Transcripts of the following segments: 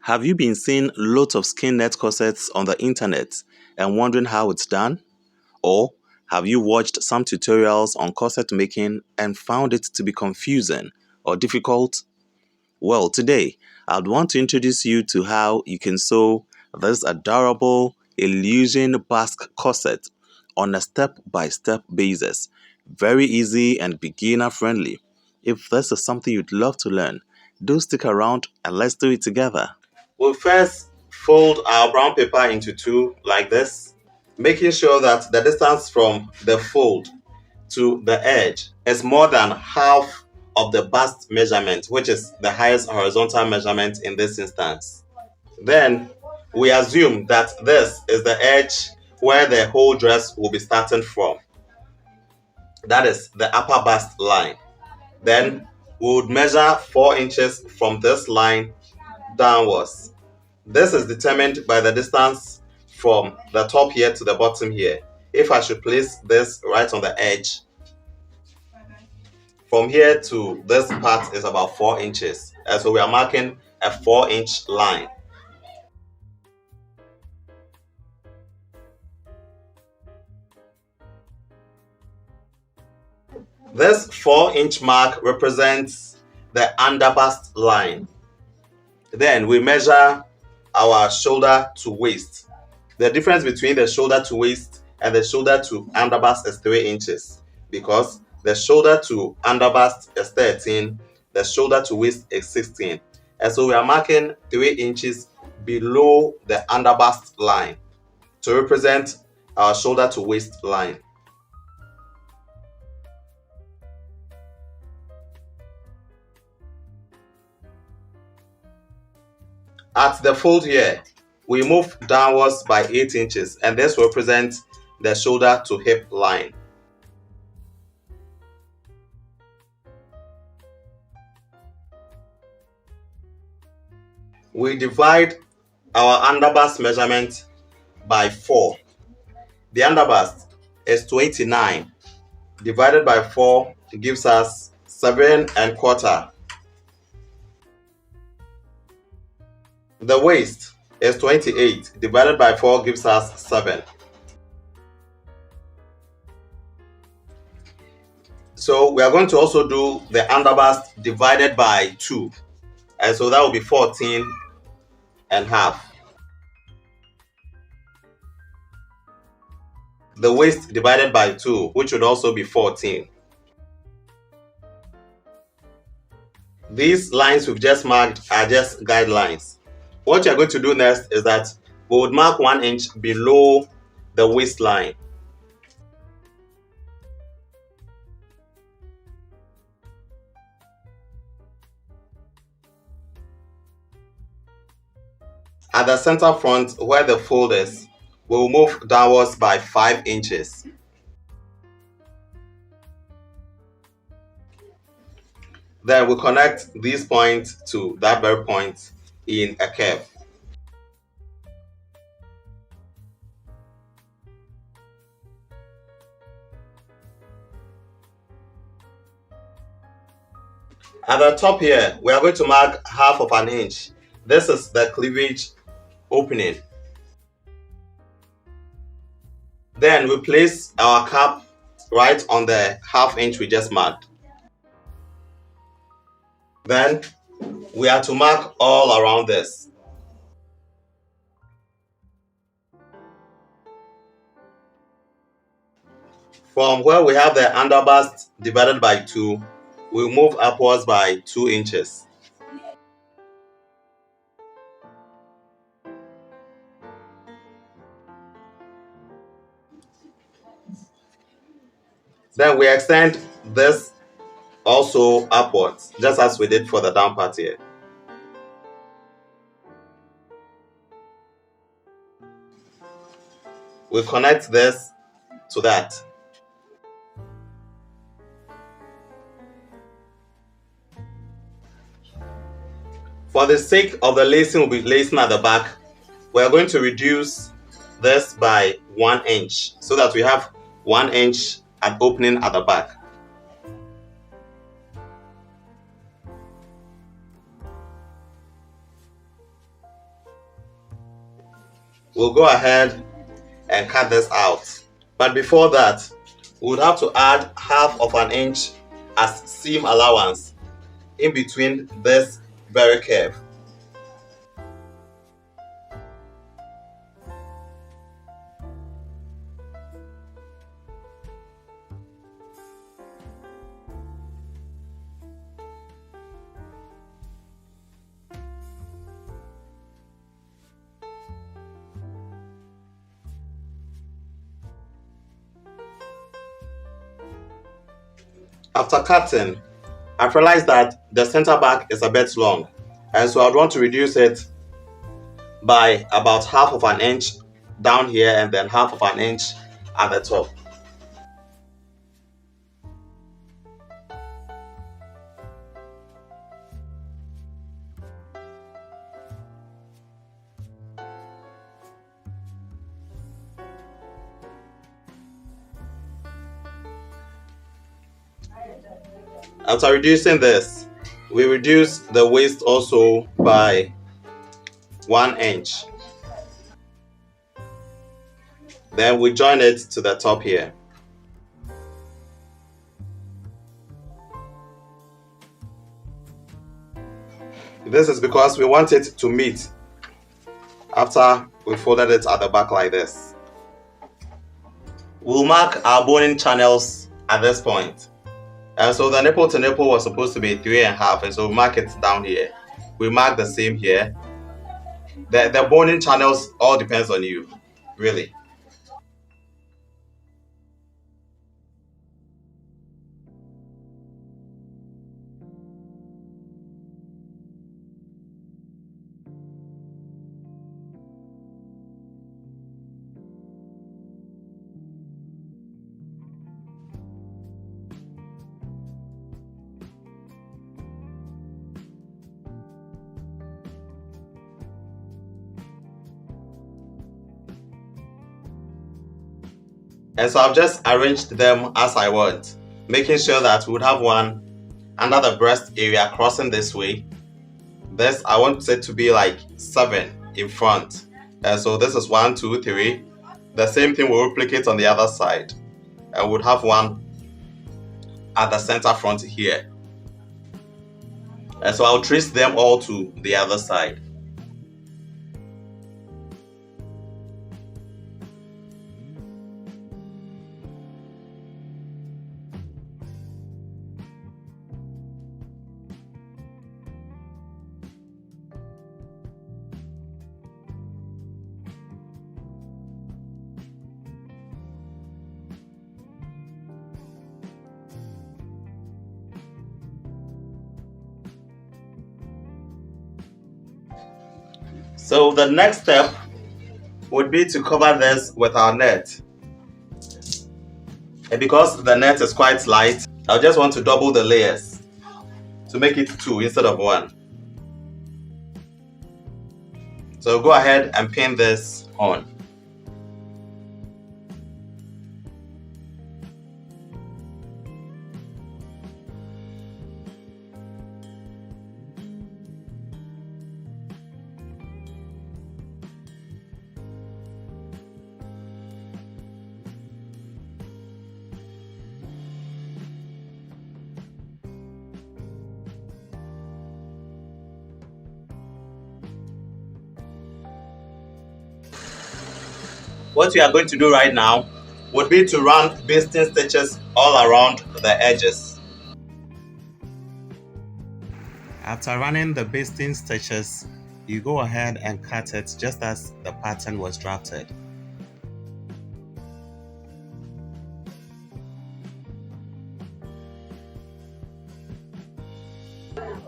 Have you been seeing loads of skin net corsets on the internet and wondering how it's done? Or have you watched some tutorials on corset making and found it to be confusing or difficult? Well, today I'd want to introduce you to how you can sew this adorable illusion Basque corset on a step-by-step basis. Very easy and beginner friendly. If this is something you'd love to learn, do stick around and let's do it together. We'll first fold our brown paper into two like this, making sure that the distance from the fold to the edge is more than half of the bust measurement, which is the highest horizontal measurement in this instance. Then we assume that this is the edge where the whole dress will be starting from. That is the upper bust line. Then we would measure 4 inches from this line downwards. This is determined by the distance from the top here to the bottom here. If I should place this right on the edge, from here to this part is about 4 inches. And so we are marking a 4-inch line. This 4-inch mark represents the underbust line. Then we measure our shoulder to waist. The difference between the shoulder to waist and the shoulder to underbust is 3 inches because the shoulder to underbust is 13, the shoulder to waist is 16. And so we are marking 3 inches below the underbust line to represent our shoulder to waist line. At the fold here, we move downwards by 8 inches and this represents the shoulder to hip line. We divide our underbust measurement by 4. The underbust is 29. Divided by 4 gives us 7¼ The waist is 28. Divided by 4 gives us 7. So we are going to also do the underbust divided by 2. And so that will be 14 and half. The waist divided by 2, which would also be 14. These lines we've just marked are just guidelines. What you're going to do next is that we would mark 1 inch below the waistline. At the center front where the fold is, we will move downwards by 5 inches. Then we connect these points to that very point in a curve. At the top here, we are going to mark half of an inch. This is the cleavage opening. Then we place our cap right on the ½ inch we just marked. Then we are to mark all around this. From where we have the underbust divided by 2, we'll move upwards by 2 inches. Then we extend this also upwards, just as we did for the down part here. We connect this to that. For the sake of the lacing, we'll be lacing at the back. We are going to reduce this by 1 inch so that we have 1 inch an opening at the back. we'll go ahead and cut this out. But before that, we would have to add half of an inch as seam allowance in between this very curve. After cutting, I've realized that the center back is a bit long, and so I'd want to reduce it by about half of an inch down here and then half of an inch at the top. After reducing this, we reduce the waist also by 1 inch. Then we join it to the top here. This is because we want it to meet after we folded it at the back like this. We'll mark our boning channels at this point. And so the nipple to nipple was supposed to be 3.5, and so we mark it down here. We mark the same here. The boning channels all depends on you, really. And so I've just arranged them as I want, making sure that we would have one under the breast area crossing this way. This I want it to be like 7 in front. And so this is 1, 2, 3. The same thing will replicate on the other side. And we'll have one at the center front here. And so I'll trace them all to the other side. So the next step would be to cover this with our net. And because the net is quite light, I'll just want to double the layers to make it 2 instead of 1. So go ahead and pin this on. What we are going to do right now would be to run basting stitches all around the edges. After running the basting stitches, you go ahead and cut it just as the pattern was drafted.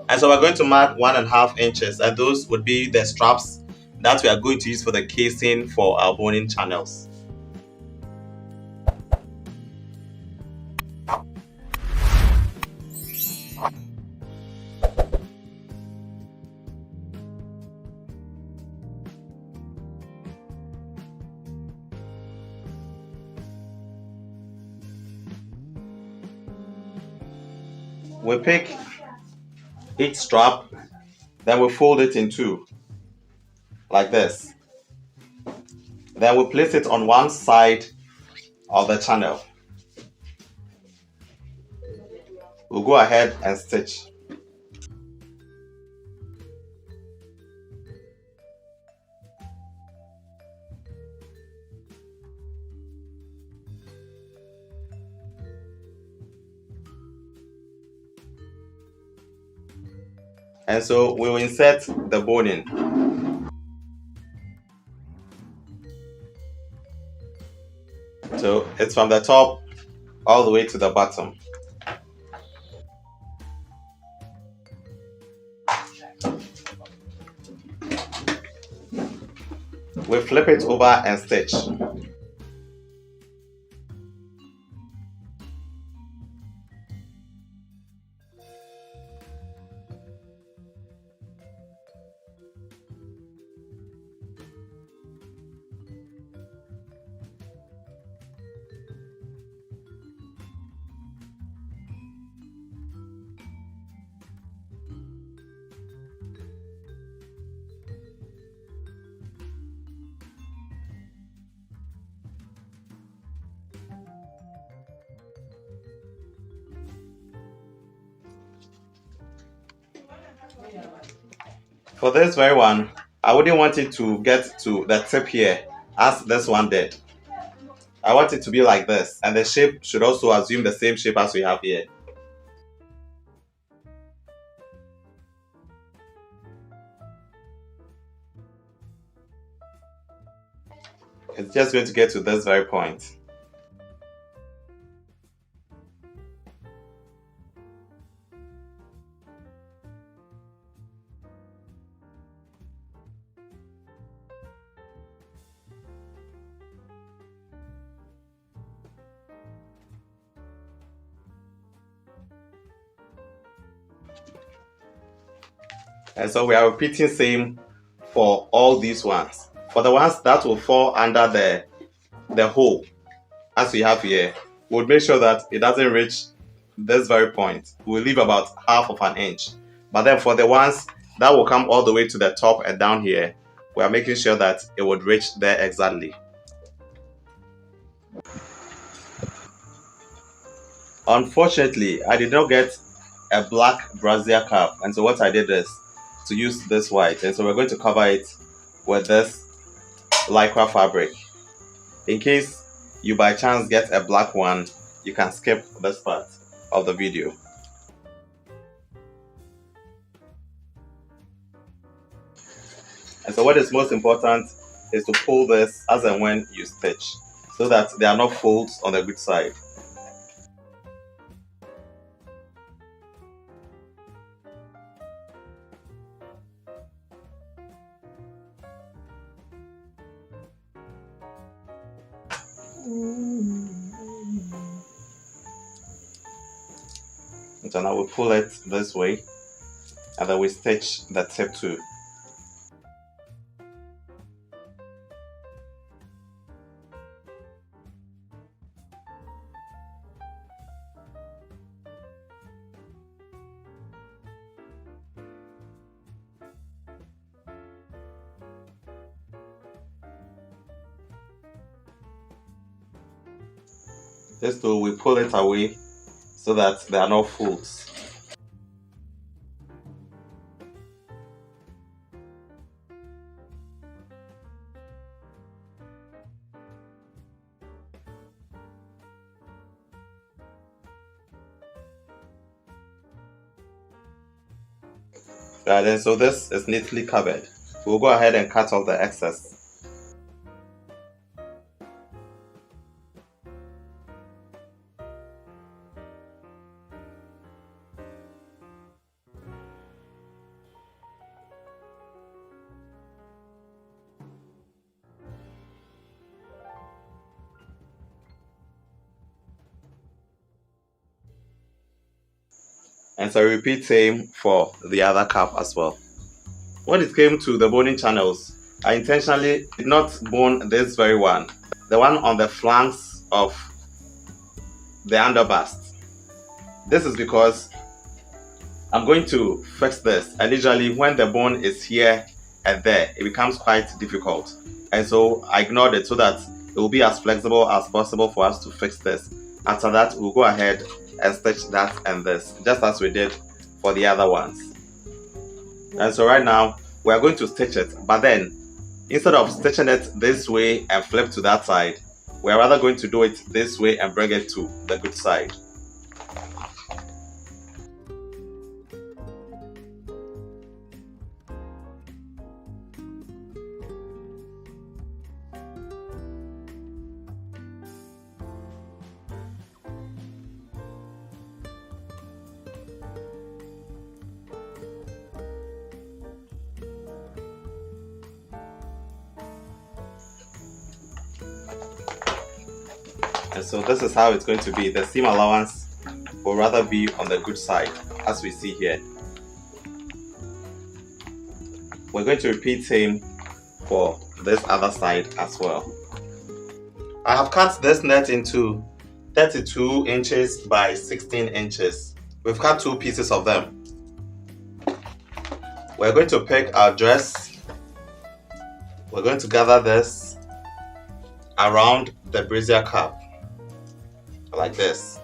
And so we're going to mark 1.5 inches, and those would be the straps that we are going to use for the casing for our boning channels. We pick each strap, then we fold it in 2, like this. Then we place it on one side of the channel. We'll go ahead and stitch. And so we will insert the boning. So it's from the top all the way to the bottom. We flip it over and stitch. For this very one, I wouldn't want it to get to the tip here as this one did. I want it to be like this, and the shape should also assume the same shape as we have here. It's just going to get to this very point. And so we are repeating same for all these ones. For the ones that will fall under the hole, as we have here, we'll make sure that it doesn't reach this very point. We'll leave about half of an inch. But then for the ones that will come all the way to the top and down here, we are making sure that it would reach there exactly. Unfortunately, I did not get a black brassiere cap, and so what I did is to use this white, and so we're going to cover it with this lycra fabric. In case you by chance get a black one, you can skip this part of the video. And so what is most important is to pull this as and when you stitch, so that there are no folds on the good side. And so now we pull it this way, and then we stitch the tip too. This tool, we pull it away so that there are no folds. And so this is neatly covered. We'll go ahead and cut off the excess. And so repeat same for the other cap as well. When it came to the boning channels, I intentionally did not bone this very one, the one on the flanks of the underbust. This is because I'm going to fix this, and usually when the bone is here and there it becomes quite difficult. And so I ignored it so that it will be as flexible as possible for us to fix this. After that, we'll go ahead and stitch that and this, just as we did for the other ones. And so right now we are going to stitch it, but then instead of stitching it this way and flip to that side, we are rather going to do it this way and bring it to the good side. And so this is how it's going to be. The seam allowance will rather be on the good side, as we see here. We're going to repeat same for this other side as well. I have cut this net into 32 inches by 16 inches. We've cut 2 pieces of them. We're going to pick our dress. We're going to gather this around the brazier cup, like this.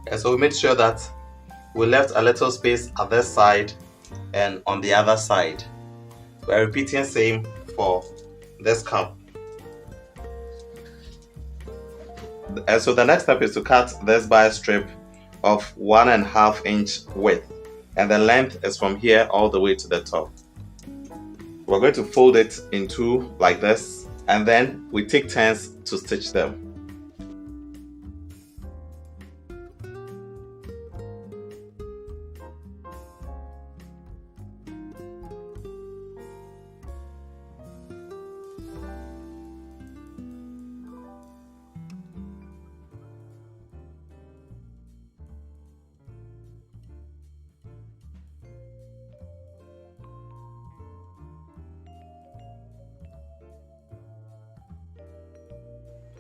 And so we made sure that we left a little space at this side and on the other side. We're repeating same for this cup. And so the next step is to cut this bias strip of 1.5 inch width, and the length is from here all the way to the top. We're going to fold it in 2 like this, and then we take turns to stitch them.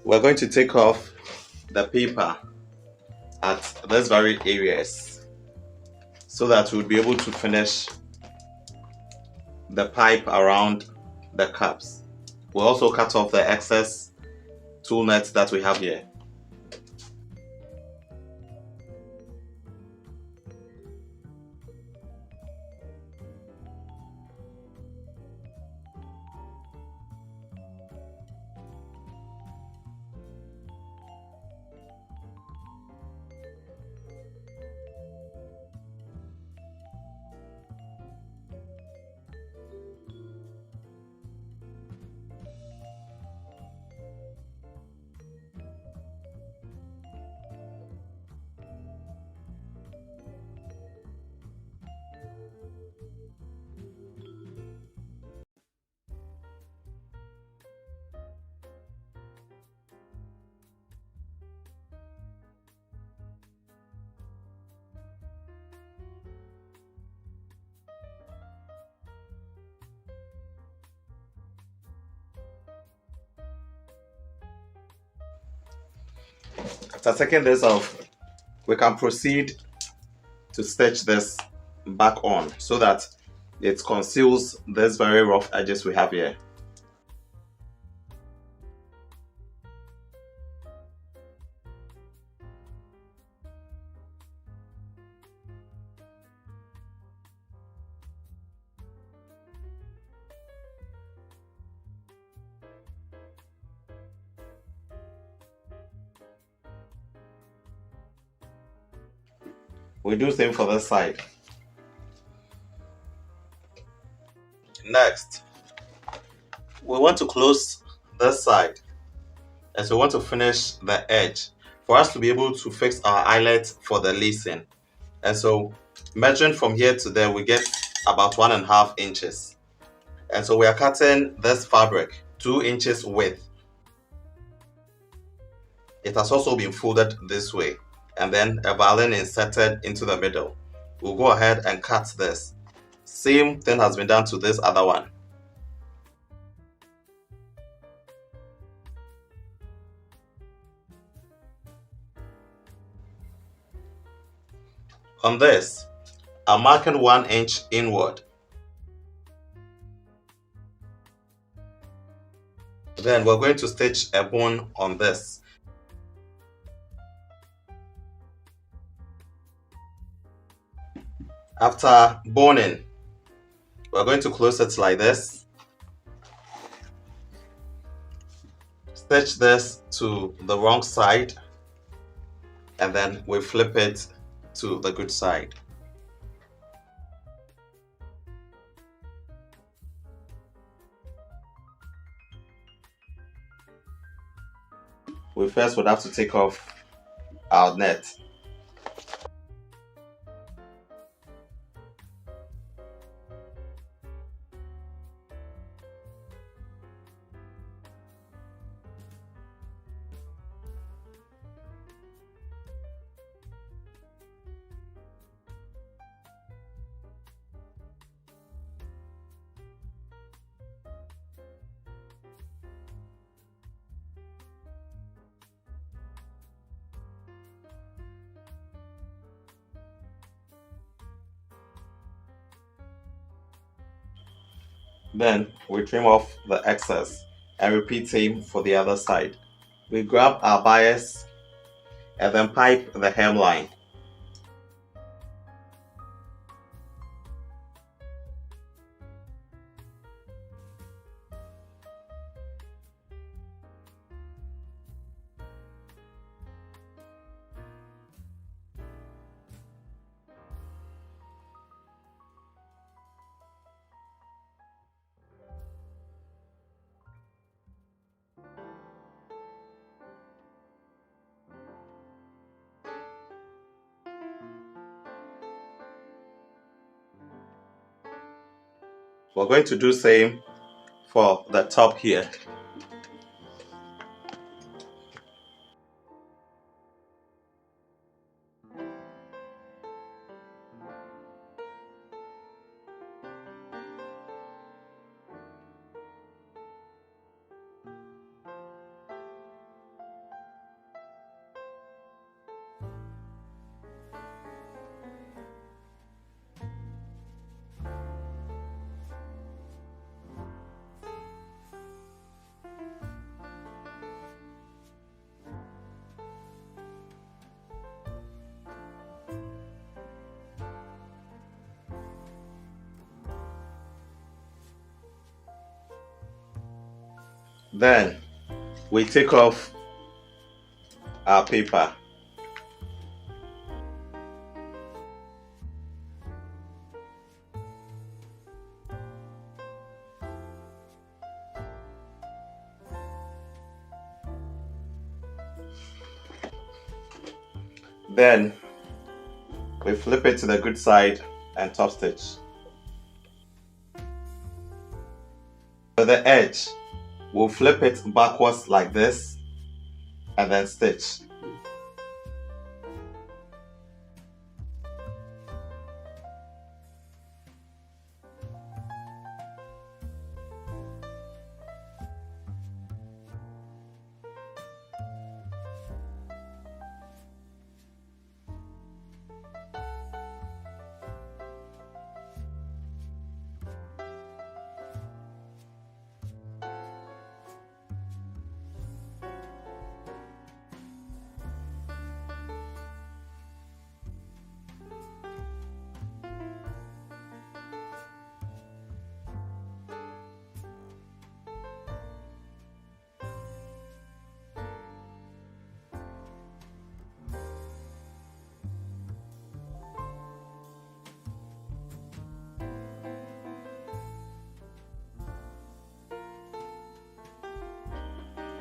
We're going to take off the paper at these very areas so that we'll be able to finish the pipe around the cups. We'll also cut off the excess tool nets that we have here. After taking this off, we can proceed to stitch this back on so that it conceals these very rough edges we have here. We do the same for this side. Next, we want to close this side, and so we want to finish the edge for us to be able to fix our eyelet for the lacing. And so measuring from here to there, we get about 1.5 inches. And so we are cutting this fabric 2 inches width. It has also been folded this way and then a violin inserted into the middle. We'll go ahead and cut this. Same thing has been done to this other one. On this, I'm marking 1 inch inward. Then we're going to stitch a bone on this. After boning, we're going to close it like this. Stitch this to the wrong side and then we flip it to the good side. We first would have to take off our net. Then we trim off the excess and repeat same for the other side. We grab our bias and then pipe the hemline. We're going to do same for the top here. Then we take off our paper. Then we flip it to the good side and top stitch. For the edge, we'll flip it backwards like this and then stitch.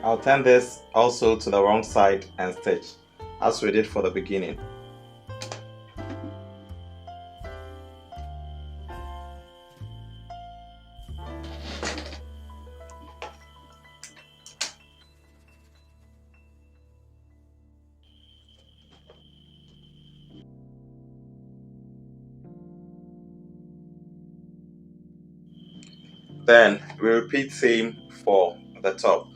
I'll turn this also to the wrong side and stitch, as we did for the beginning. Then we repeat same for the top.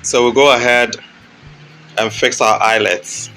So we'll go ahead and fix our eyelets.